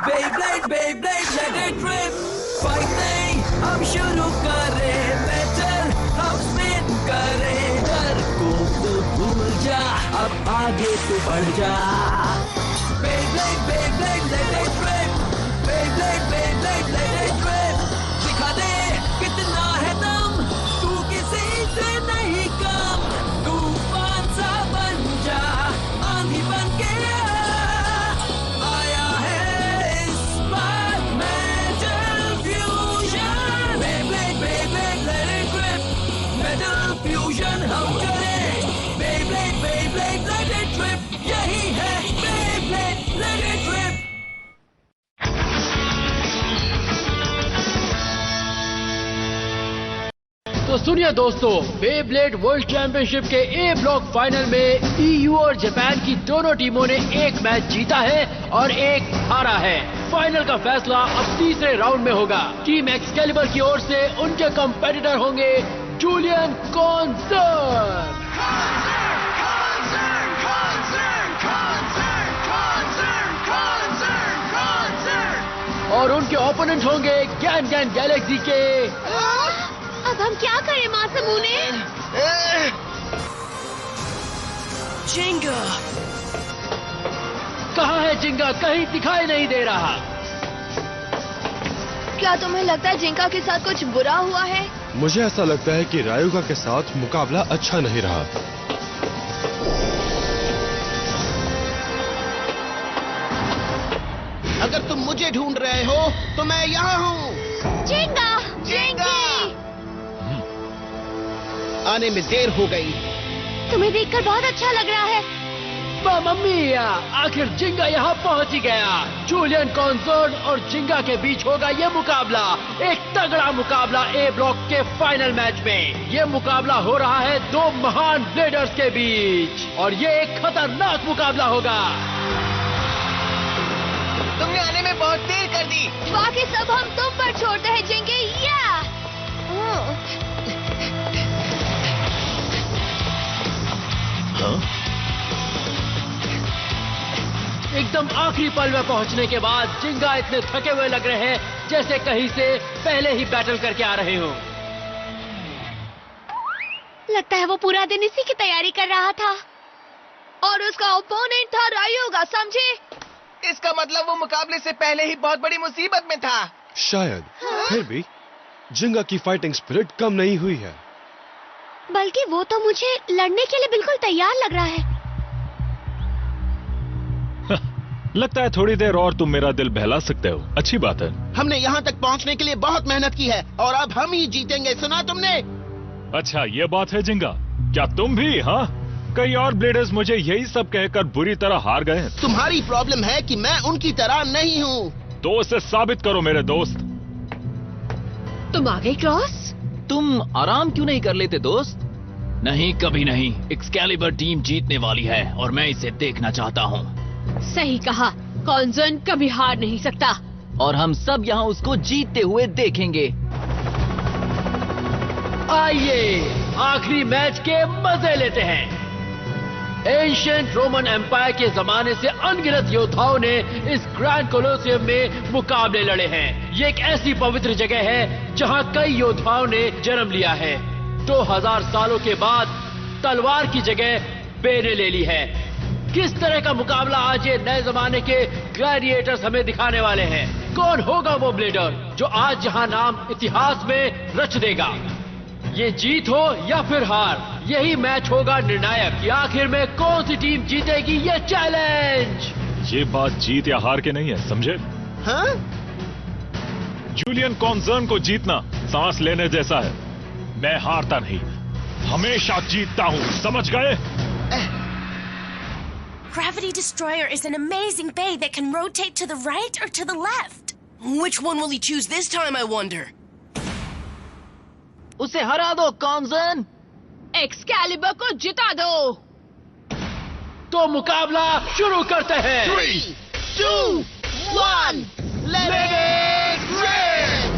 Beyblade, Beyblade, let it rip. Fight नहीं हम शुरू करें, बेटर हम स्पिन करें। डर को तो भूल जा, अब आगे तो बढ़ जा। Beyblade, Beyblade, let it rip. Beyblade, Beyblade, let it rip. दिखा दे कितना है दम, तू किसी से नहीं कम। तूफान सा बन जा, आंधी बन के आया है इस बार metal fusion. Beyblade, Beyblade, let it rip. Metal fusion हम करें। Beyblade, Beyblade, let it rip. यही है Beyblade, let it rip. तो सुनिए दोस्तों, बेब्लेड वर्ल्ड चैंपियनशिप के ए ब्लॉक फाइनल में ईयू और जापान की दोनों टीमों ने एक मैच जीता है और एक हारा है। फाइनल का फैसला अब तीसरे राउंड में होगा। टीम एक्सकैलिबर की ओर से उनके कंपेटिटर होंगे जूलियन कॉन्सर्न और उनके ओपोनेंट होंगे गैन गैन गैलेक्सी के। अब हम क्या करें मासूमूने? जिंगा कहाँ है जिंगा? कहीं दिखाई नहीं दे रहा। क्या तुम्हें लगता है जिंका के साथ कुछ बुरा हुआ है? मुझे ऐसा लगता है कि रायुगा के साथ मुकाबला अच्छा नहीं रहा। अगर तुम मुझे ढूंढ रहे हो तो मैं यहाँ हूँ। जिंगा! जिंकी! आने में देर हो गई। तुम्हें देखकर बहुत अच्छा लग रहा है। मम्मी, आखिर जिंगा यहाँ पहुँच ही गया। जूलियन कॉन्सर्न और जिंगा के बीच होगा ये मुकाबला, एक तगड़ा मुकाबला ए ब्लॉक के फाइनल मैच में। ये मुकाबला हो रहा है दो महान ब्लेडर्स के बीच और ये एक खतरनाक मुकाबला होगा। तुमने आने में बहुत देर कर दी। बाकी सब हम तुम पर छोड़ते हैं जिंके। एकदम आखिरी पल में पहुंचने के बाद जिंगा इतने थके हुए लग रहे हैं जैसे कहीं से पहले ही बैटल करके आ रहे हो। लगता है वो पूरा दिन इसी की तैयारी कर रहा था और उसका ओपोनेंट था रायुगा, समझे? इसका मतलब वो मुकाबले से पहले ही बहुत बड़ी मुसीबत में था। शायद। फिर भी जिंगा की फाइटिंग स्पिरिट कम नहीं हुई है। बल्कि वो तो मुझे लड़ने के लिए बिल्कुल तैयार लग रहा है। लगता है थोड़ी देर और तुम मेरा दिल बहला सकते हो। अच्छी बात है। हमने यहाँ तक पहुँचने के लिए बहुत मेहनत की है और अब हम ही जीतेंगे, सुना तुमने? अच्छा ये बात है जिंगा, क्या तुम भी? हाँ, कई और ब्लेडर्स मुझे यही सब कहकर बुरी तरह हार गए। तुम्हारी प्रॉब्लम है कि मैं उनकी तरह नहीं हूँ। तो उसे साबित करो मेरे दोस्त। तुम आ गए क्रॉस? तुम आराम क्यों नहीं कर लेते दोस्त? नहीं, कभी नहीं। एक्सकैलिबर टीम जीतने वाली है और मैं इसे देखना चाहता हूँ। सही कहा, कॉन्सर्न कभी हार नहीं सकता और हम सब यहाँ उसको जीतते हुए देखेंगे। आइए आखिरी मैच के मजे लेते हैं। एंशिएंट रोमन एम्पायर के जमाने से अनगिनत योद्धाओं ने इस ग्रैंड कोलोसियम में मुकाबले लड़े हैं। ये एक ऐसी पवित्र जगह है जहां कई योद्धाओं ने जन्म लिया है। 2000 सालों के बाद तलवार की जगह बेर ने ले ली है। किस तरह का मुकाबला आज ये नए जमाने के ग्लैडिएटर्स हमें दिखाने वाले हैं? कौन होगा वो ब्लेडर जो आज यहाँ नाम इतिहास में रच देगा? ये जीत हो या फिर हार, यही मैच होगा निर्णायक कि आखिर में कौन सी टीम जीतेगी ये चैलेंज। ये बात जीत या हार के नहीं है, समझे? हाँ? जूलियन कॉन्सर्न को जीतना सांस लेने जैसा है। मैं हारता नहीं, हमेशा जीतता हूँ, समझ गए? Gravity Destroyer is an amazing bay that can rotate to the right or to the left. Which one will he choose this time, I wonder? उसे हरा दो कॉन्सर्न। एक्सकैलिबर को जिता दो। तो मुकाबला शुरू करते हैं। 3, 2, 1, let it rip!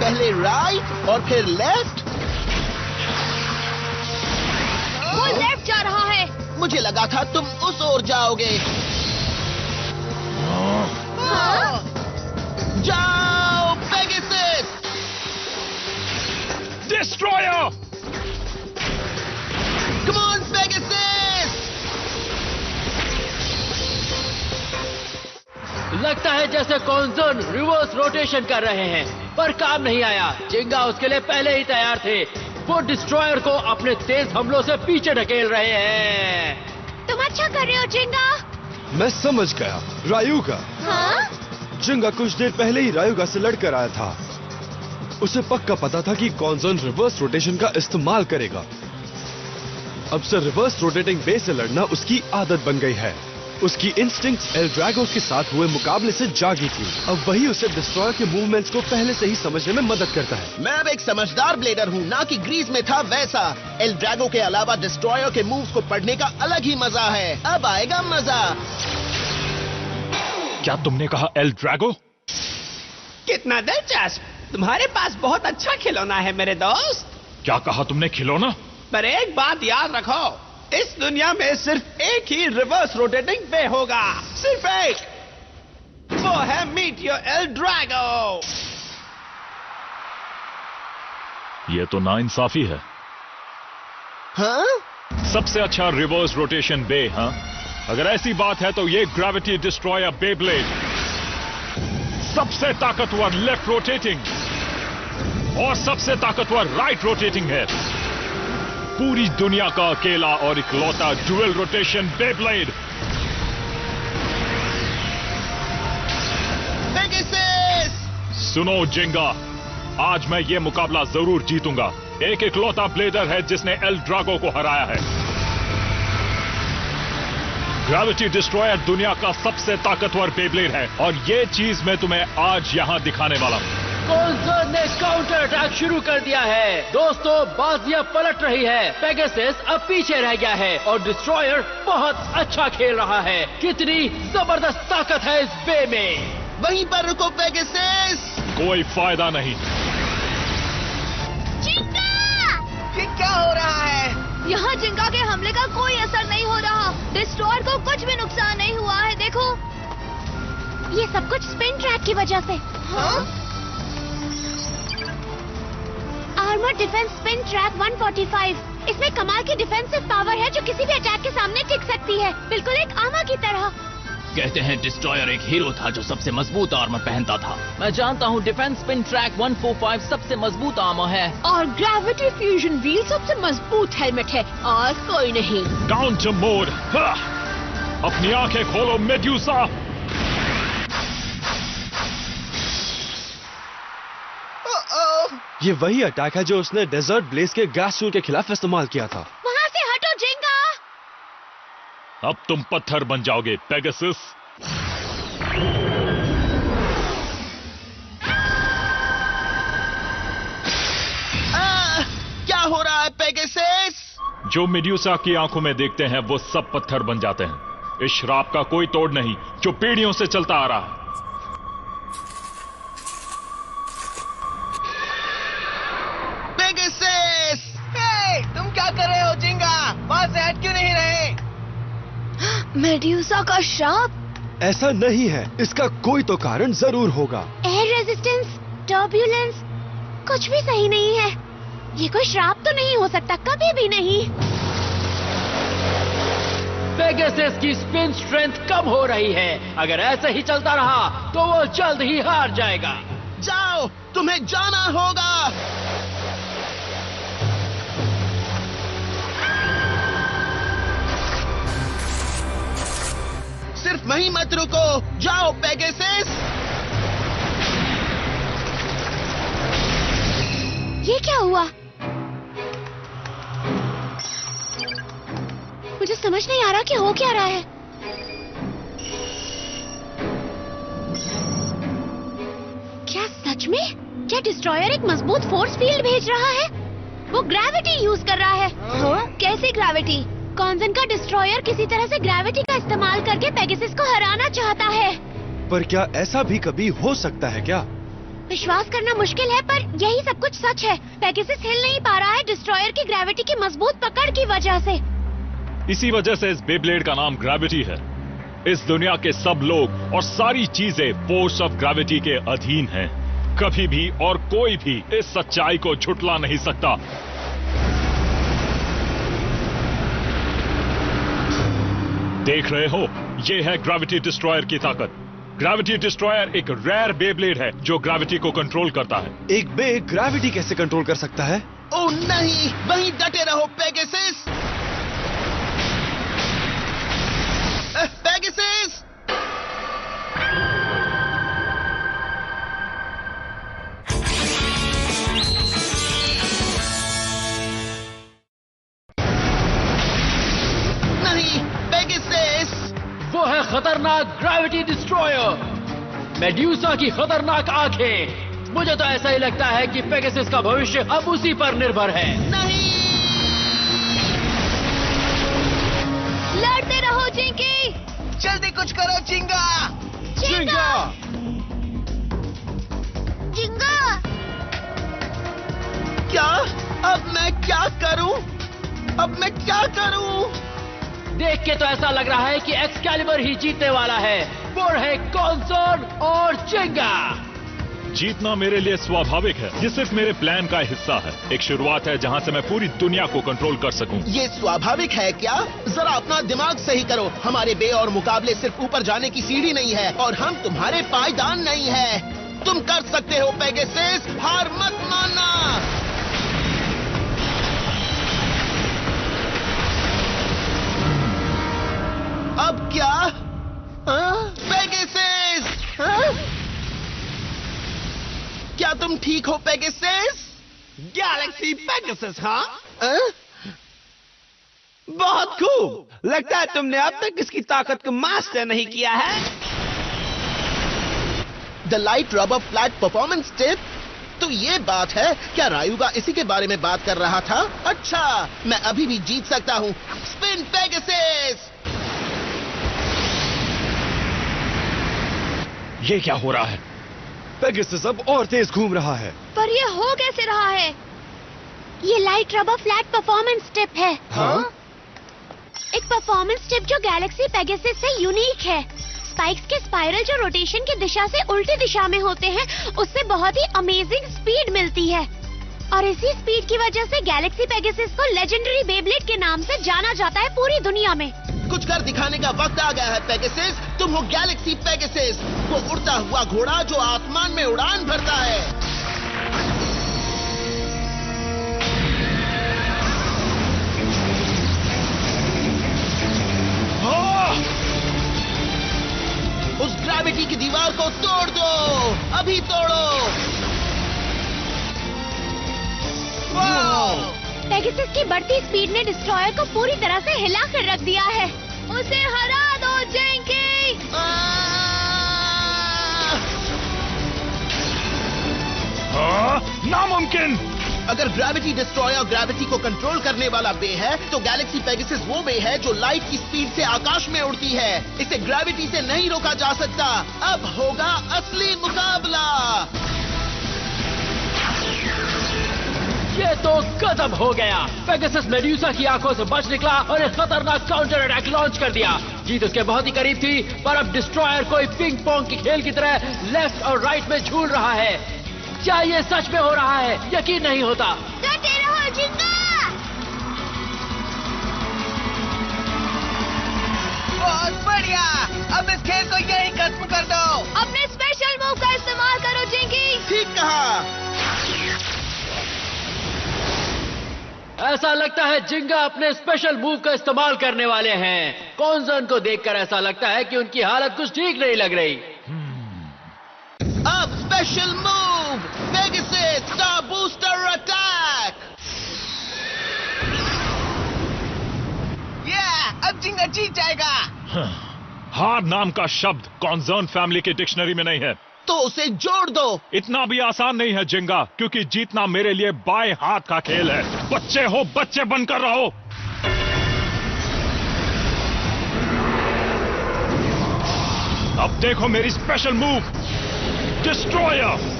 पहले राइट और फिर लेफ्ट। वो लेफ्ट जा रहा है। मुझे लगा था तुम उस ओर जाओगे। हाँ? जाओ Pegasus! Destroyer! Come on Pegasus! लगता है जैसे कॉन्जर्न रिवर्स रोटेशन कर रहे हैं, पर काम नहीं आया। जिंगा उसके लिए पहले ही तैयार थे। वो डिस्ट्रॉयर को अपने तेज हमलों से पीछे ढकेल रहे हैं। तुम अच्छा कर रहे हो जिंगा। मैं समझ गया, रायुगा। हाँ? जिंगा कुछ देर पहले ही रायुगा से लड़कर आया था। उसे पक्का पता था कि कॉन्जर्न रिवर्स रोटेशन का इस्तेमाल करेगा। अब से रिवर्स रोटेटिंग बे से लड़ना उसकी आदत बन गई है। उसकी इंस्टिंक्ट्स एल ड्रैगो के साथ हुए मुकाबले से जागी थी। अब वही उसे डिस्ट्रॉयर के मूवमेंट्स को पहले से ही समझने में मदद करता है। मैं अब एक समझदार ब्लेडर हूँ, ना कि ग्रीस में था वैसा। एल ड्रैगो के अलावा डिस्ट्रॉयर के मूव्स को पढ़ने का अलग ही मजा है। अब आएगा मजा। क्या तुमने कहा एल ड्रैगो? कितना दिलचस्प! तुम्हारे पास बहुत अच्छा खिलौना है मेरे दोस्त। क्या कहा तुमने, खिलौना? पर एक बात याद रखो, इस दुनिया में सिर्फ एक ही रिवर्स रोटेटिंग वे होगा, सिर्फ एक। वो है मीट योर एल ड्रैगो। ये तो नाइंसाफी है। हाँ? सबसे अच्छा रिवर्स रोटेशन बे, हाँ? अगर ऐसी बात है तो ये ग्रेविटी डिस्ट्रॉयर बेब्लेड सबसे ताकतवर लेफ्ट रोटेटिंग और सबसे ताकतवर राइट रोटेटिंग है। पूरी दुनिया का अकेला और इकलौता डुअल रोटेशन बेब्लेड। पेगासस! सुनो जिंगा, आज मैं ये मुकाबला जरूर जीतूंगा। एक इकलौता ब्लेडर है जिसने एल ड्रैगो को हराया है। ग्रेविटी डिस्ट्रॉयर दुनिया का सबसे ताकतवर बेब्लेड है और ये चीज मैं तुम्हें आज यहां दिखाने वाला हूं। कॉन्जर्न ने काउंटर अटैक शुरू कर दिया है। दोस्तों, बाजियां पलट रही है। पेगासस अब पीछे रह गया है और डिस्ट्रॉयर बहुत अच्छा खेल रहा है। कितनी जबरदस्त ताकत है इस बे में। वहीं पर रुको पेगासस! कोई फायदा नहीं। जिंगा! ये क्या हो रहा है? यहाँ जिंगा के हमले का कोई असर नहीं हो रहा। डिस्ट्रॉयर को कुछ भी नुकसान नहीं हुआ है। देखो, ये सब कुछ स्पिन ट्रैक की वजह से। हाँ? Armour defence spin track 145। इसमें कमाल की डिफेंसिव पावर है जो किसी भी अटैक के सामने टिक सकती है, बिल्कुल एक आमा की तरह। कहते हैं डिस्ट्रॉयर एक हीरो था जो सबसे मजबूत आर्मर पहनता था। मैं जानता हूँ डिफेंस स्पिन ट्रैक 145 सबसे मजबूत आर्मर है। और ग्रेविटी फ्यूजन व्हील सबसे मजबूत हेलमेट है और कोई नहीं। Counter mode. अपनी आंखें खोलो मेड्यूसा। ये वही अटैक है जो उसने डेजर्ट ब्लेज के गैस सूट के खिलाफ इस्तेमाल किया था। वहाँ से हटो जिंगा। अब तुम पत्थर बन जाओगे पेगासस। क्या हो रहा है पेगासस? जो मेड्यूसा की आंखों में देखते हैं वो सब पत्थर बन जाते हैं। इस श्राप का कोई तोड़ नहीं जो पीढ़ियों से चलता आ रहा है। पेगासस! हे, तुम क्या कर रहे हो जिंगा? वहां से हट क्यों नहीं रहे? मेड्यूसा का श्राप? ऐसा नहीं है, इसका कोई तो कारण जरूर होगा। एयर रेजिस्टेंस, टर्ब्यूलेंस, कुछ भी सही नहीं है। ये कोई श्राप तो नहीं हो सकता, कभी भी नहीं। पेगासस की स्पिन स्ट्रेंथ कम हो रही है। अगर ऐसे ही चलता रहा तो वो जल्द ही हार जाएगा। जाओ, तुम्हें जाना होगा। सिर्फ वहीं मत रुको, जाओ पेगासस! ये क्या हुआ? मुझे समझ नहीं आ रहा कि हो क्या रहा है। क्या सच में? क्या डिस्ट्रॉयर एक मजबूत फोर्स फील्ड भेज रहा है? वो ग्रेविटी यूज कर रहा है। हाँ? कैसे ग्रेविटी? कॉन्जर्न का डिस्ट्रॉयर किसी तरह से ग्रेविटी का इस्तेमाल करके पेगासस को हराना चाहता है। पर क्या ऐसा भी कभी हो सकता है क्या? विश्वास करना मुश्किल है, पर यही सब कुछ सच है। पेगासस हिल नहीं पा रहा है डिस्ट्रॉयर की ग्रेविटी की मजबूत पकड़ की वजह से। इसी वजह से इस बेब्लेड का नाम ग्रेविटी है। इस दुनिया के सब लोग और सारी चीजें फोर्स ऑफ ग्रेविटी के अधीन हैं। कभी भी और कोई भी इस सच्चाई को झुठला नहीं सकता। देख रहे हो, ये है ग्रेविटी डिस्ट्रॉयर की ताकत। ग्रेविटी डिस्ट्रॉयर एक रेयर बेब्लेड है जो ग्रेविटी को कंट्रोल करता है। एक बे ग्रेविटी कैसे कंट्रोल कर सकता है? ओह नहीं, वहीं डटे रहो पेगासस। पेगासस! नहीं, पेगासस! वो है खतरनाक ग्रेविटी डिस्ट्रॉयर, मेड्यूसा की खतरनाक आंखें। मुझे तो ऐसा ही लगता है कि पेगासस का भविष्य अब उसी पर निर्भर है। नहीं! लड़ते रहो जिंकी। जल्दी कुछ करो चिंगा! जिंगा! जिंगा! क्या? अब मैं क्या करूं? अब मैं क्या करूं? देख के तो ऐसा लग रहा है कि एक्सकैलिबर ही जीतने वाला है। वो है कॉन्सर्न और जिंगा। जीतना मेरे लिए स्वाभाविक है। ये सिर्फ मेरे प्लान का हिस्सा है। एक शुरुआत है जहां से मैं पूरी दुनिया को कंट्रोल कर सकूं। ये स्वाभाविक है क्या? जरा अपना दिमाग सही करो। हमारे बे और मुकाबले सिर्फ ऊपर जाने की सीढ़ी नहीं है और हम तुम्हारे पायदान नहीं है। तुम कर सकते हो पेगासस, हार मत मानना। अब क्या? पेगासस! क्या तुम ठीक हो पेगासस? गैलेक्सी पेगासस, हाँ? बहुत खूब। लगता है तुमने अब तक इसकी ताकत को मास्टर नहीं किया है। The light rubber flat performance tip? तो ये बात है। क्या रायुगा इसी के बारे में बात कर रहा था? अच्छा, मैं अभी भी जीत सकता हूँ। Spin Pegasus! ये क्या हो रहा है? पेगासस अब और तेज घूम रहा है। पर ये हो कैसे रहा है? ये light rubber flat performance tip है। हाँ? एक परफॉर्मेंस टिप जो गैलेक्सी पेगासस से यूनिक है। स्पाइक्स के स्पाइरल जो रोटेशन की दिशा से उल्टी दिशा में होते हैं, उससे बहुत ही अमेजिंग स्पीड मिलती है। और इसी स्पीड की वजह से गैलेक्सी पेगासस को लेजेंडरी बेब्लेड के नाम से जाना जाता है पूरी दुनिया में। कुछ कर दिखाने का वक्त आ गया है पेगासस। तुम हो गैलेक्सी पेगासस, वो उड़ता हुआ घोड़ा जो आसमान में उड़ान भरता है। उस ग्रेविटी की दीवार को तोड़ दो, अभी तोड़ो। वाह! पेगासस की बढ़ती स्पीड ने डिस्ट्रॉयर को पूरी तरह से हिला कर रख दिया है। उसे हरा दो जिंकी। नामुमकिन! अगर ग्रेविटी डिस्ट्रॉयर ग्रेविटी को कंट्रोल करने वाला बे है, तो गैलेक्सी पेगासस वो बे है जो लाइट की स्पीड से आकाश में उड़ती है। इसे ग्रेविटी से नहीं रोका जा सकता। अब होगा असली मुकाबला। ये तो खत्म हो गया। पेगासस मेड्यूसा की आंखों से बच निकला और एक खतरनाक काउंटर अटैक लॉन्च कर दिया। जीत उसके बहुत ही करीब थी, पर अब डिस्ट्रॉयर कोई पिंग पोंग के खेल की तरह लेफ्ट और राइट में झूल रहा है। क्या ये सच में हो रहा है? यकीन नहीं होता। डटे रहो जिंगा। बहुत बढ़िया। अब इस खेल को यहीं खत्म कर दो। अपने स्पेशल मूव का इस्तेमाल करो जिंकी। ठीक कहा। ऐसा लगता है जिंगा अपने स्पेशल मूव का इस्तेमाल करने वाले हैं। कॉन्सर्न को देखकर ऐसा लगता है कि उनकी हालत कुछ ठीक नहीं लग रही। अब special move Pegasus star booster attack. अब जिंगा जीत जाएगा। हार नाम का शब्द कॉन्सर्न फैमिली की डिक्शनरी में नहीं है। तो उसे जोड़ दो। इतना भी आसान नहीं है जिंगा, क्योंकि जीतना मेरे लिए बाएं हाथ का खेल है। बच्चे हो, बच्चे बनकर रहो। अब देखो मेरी special move, destroyer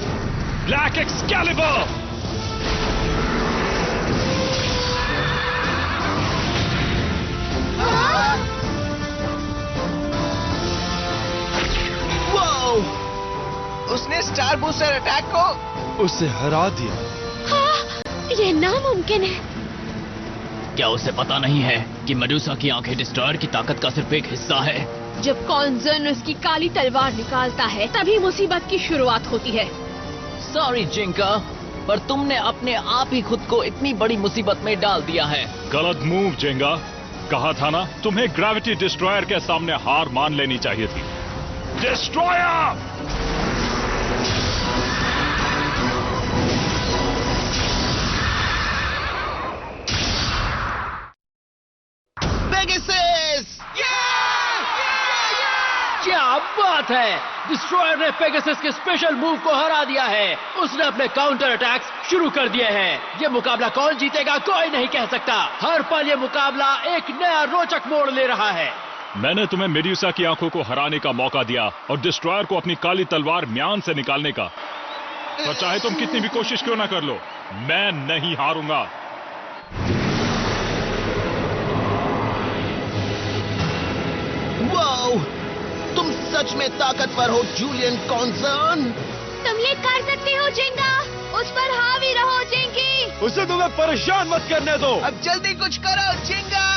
black Excalibur. Star booster attack को उसे हरा दिया। हाँ, ये नामुमकिन है। क्या उसे पता नहीं है कि मेडुसा की आंखें डिस्ट्रॉयर की ताकत का सिर्फ एक हिस्सा है? जब कॉन्जन उसकी काली तलवार निकालता है तभी मुसीबत की शुरुआत होती है। सॉरी जिंका, पर तुमने अपने आप ही खुद को इतनी बड़ी मुसीबत में डाल दिया है। गलत मूव जिंगा। कहा था ना, तुम्हें ग्रेविटी डिस्ट्रॉयर के सामने हार मान लेनी चाहिए थी। डिस्ट्रॉयर! क्या बात है! डिस्ट्रॉयर ने पेगासस के स्पेशल मूव को हरा दिया है। उसने अपने काउंटर अटैक्स शुरू कर दिए हैं। ये मुकाबला कौन जीतेगा कोई नहीं कह सकता। हर पल ये मुकाबला एक नया रोचक मोड़ ले रहा है। मैंने तुम्हें मेडुसा की आंखों को हराने का मौका दिया और डिस्ट्रॉयर को अपनी काली तलवार म्यान से निकालने का। पर चाहे तुम कितनी भी कोशिश क्यों ना कर लो, मैं नहीं हारूंगा। वाओ! तुम सच में ताकतवर हो जूलियन कॉन्सर्न। तुम ये कर सकते हो जिंगा। उस पर हावी रहो जिंकी। उसे तुम्हें परेशान मत करने दो। अब जल्दी कुछ करो जिंगा।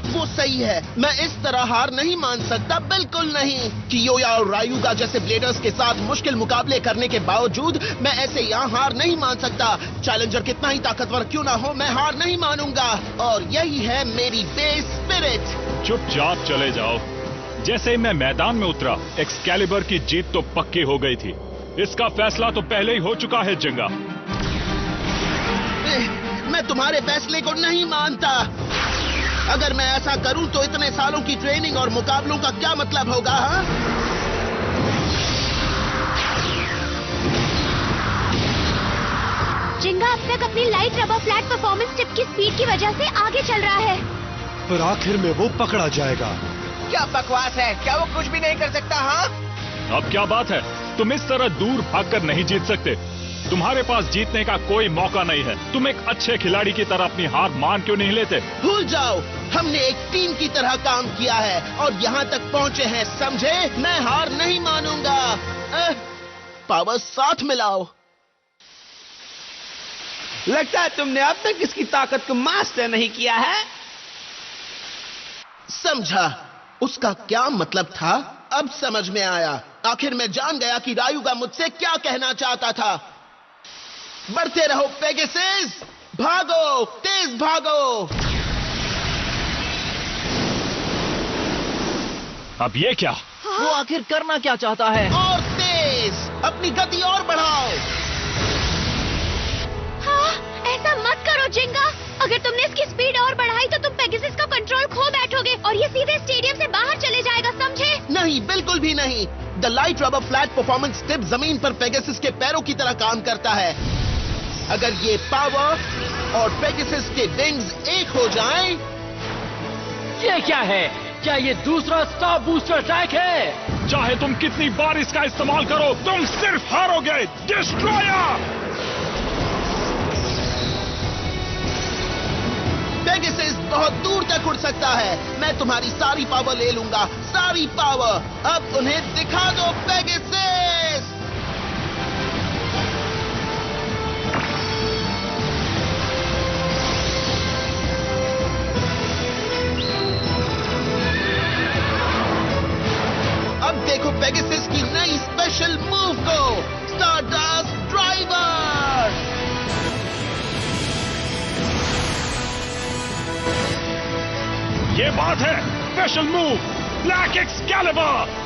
वो सही है, मैं इस तरह हार नहीं मान सकता, बिल्कुल नहीं। कियोया और रायुगा जैसे ब्लेडर्स के साथ मुश्किल मुकाबले करने के बावजूद मैं ऐसे यहाँ हार नहीं मान सकता। चैलेंजर कितना ही ताकतवर क्यों ना हो, मैं हार नहीं मानूंगा। और यही है मेरी बेस स्पिरिट। चुपचाप चले जाओ। जैसे ही मैं मैदान में उतरा, एक्सकैलिबर की जीत तो पक्की हो गई थी। इसका फैसला तो पहले ही हो चुका है जिंगा। मैं तुम्हारे फैसले को नहीं मानता। अगर मैं ऐसा करूं तो इतने सालों की ट्रेनिंग और मुकाबलों का क्या मतलब होगा? हा? जिंगा अब तक अपनी light rubber flat performance tip की स्पीड की वजह से आगे चल रहा है। पर आखिर में वो पकड़ा जाएगा। क्या बकवास है, क्या वो कुछ भी नहीं कर सकता? हाँ, अब क्या बात है, तुम इस तरह दूर भागकर नहीं जीत सकते। तुम्हारे पास जीतने का कोई मौका नहीं है। तुम एक अच्छे खिलाड़ी की तरह अपनी हार मान क्यों नहीं लेते? भूल जाओ, हमने एक टीम की तरह काम किया है और यहाँ तक पहुँचे हैं, समझे? मैं हार नहीं मानूंगा। पावर साथ मिलाओ। लगता है तुमने अब तक इसकी ताकत को मास्टर नहीं किया है। समझा, उसका क्या मतलब था? अब समझ में आया। आखिर मैं जान गया कि रायुगा मुझसे क्या कहना चाहता था। बढ़ते रहो पेगासस, भागो, तेज भागो। अब ये क्या? वो आखिर करना क्या चाहता है? और तेज, अपनी गति और बढ़ाओ। हाँ, ऐसा मत करो जिंगा। अगर तुमने इसकी स्पीड और बढ़ाई तो तुम पेगासस का कंट्रोल खो बैठोगे और ये सीधे स्टेडियम से बाहर चले जाएगा, समझे? नहीं, बिल्कुल भी नहीं। The light rubber flat performance tip जमीन पर पेगासस के पैरों की तरह काम करता है। अगर ये पावर और पेगासस के विंग्स एक हो जाएं, ये क्या है? क्या ये दूसरा स्टार बूस्टर अटैक है? चाहे तुम कितनी बार इसका इस्तेमाल करो, तुम सिर्फ हारोगे। डिस्ट्रॉयर! पेगासस बहुत दूर तक उड़ सकता है। मैं तुम्हारी सारी पावर ले लूंगा, सारी पावर। अब उन्हें दिखा दो पेगासस। अब देखो पेगासस की नई स्पेशल मूव को, स्टारडस्ट ड्राइवर। ये बात है, स्पेशल मूव ब्लैक एक्सकैलिबर।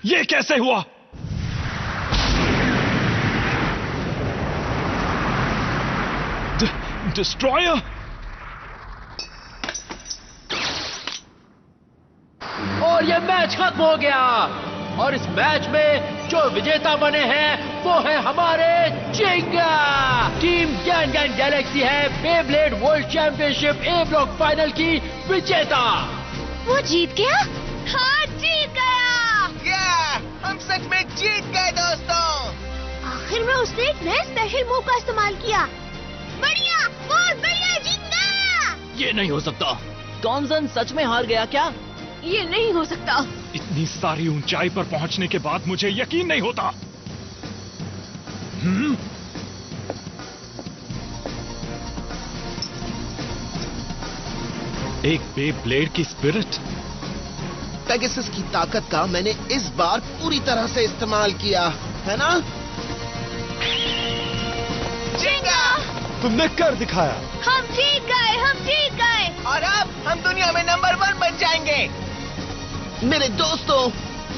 ये कैसे हुआ? डिस्ट्रॉयर? और ये मैच खत्म हो गया। और इस मैच में जो विजेता बने हैं वो है हमारे जिंगा। टीम गैन गैन गैलेक्सी है बेब्लेड वर्ल्ड चैंपियनशिप ए ब्लॉक फाइनल की विजेता। वो जीत गया? हाँ, जीत गया। हम सच में जीत गए दोस्तों। आखिर में उसने एक नए स्पेशल मूव का इस्तेमाल किया। बढ़िया, बहुत बढ़िया, जीत गया। ये नहीं हो सकता। कॉन्जन सच में हार गया क्या? ये नहीं हो सकता। इतनी सारी ऊंचाई पर पहुंचने के बाद मुझे यकीन नहीं होता। एक बेब्लेड की स्पिरिट। पेगासस की ताकत का मैंने इस बार पूरी तरह से इस्तेमाल किया है ना? जिंगा! तुमने कर दिखाया। हम जीत गए, हम जीत गए। और अब हम दुनिया में नंबर 1 बन जाएंगे। मेरे दोस्तों,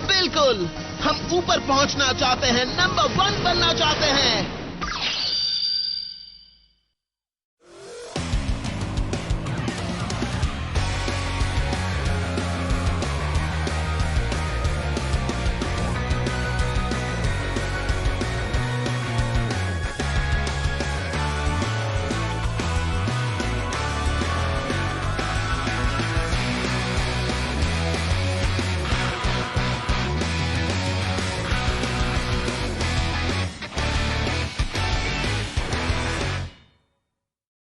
बिल्कुल, हम ऊपर पहुंचना चाहते हैं, नंबर 1 बनना चाहते हैं।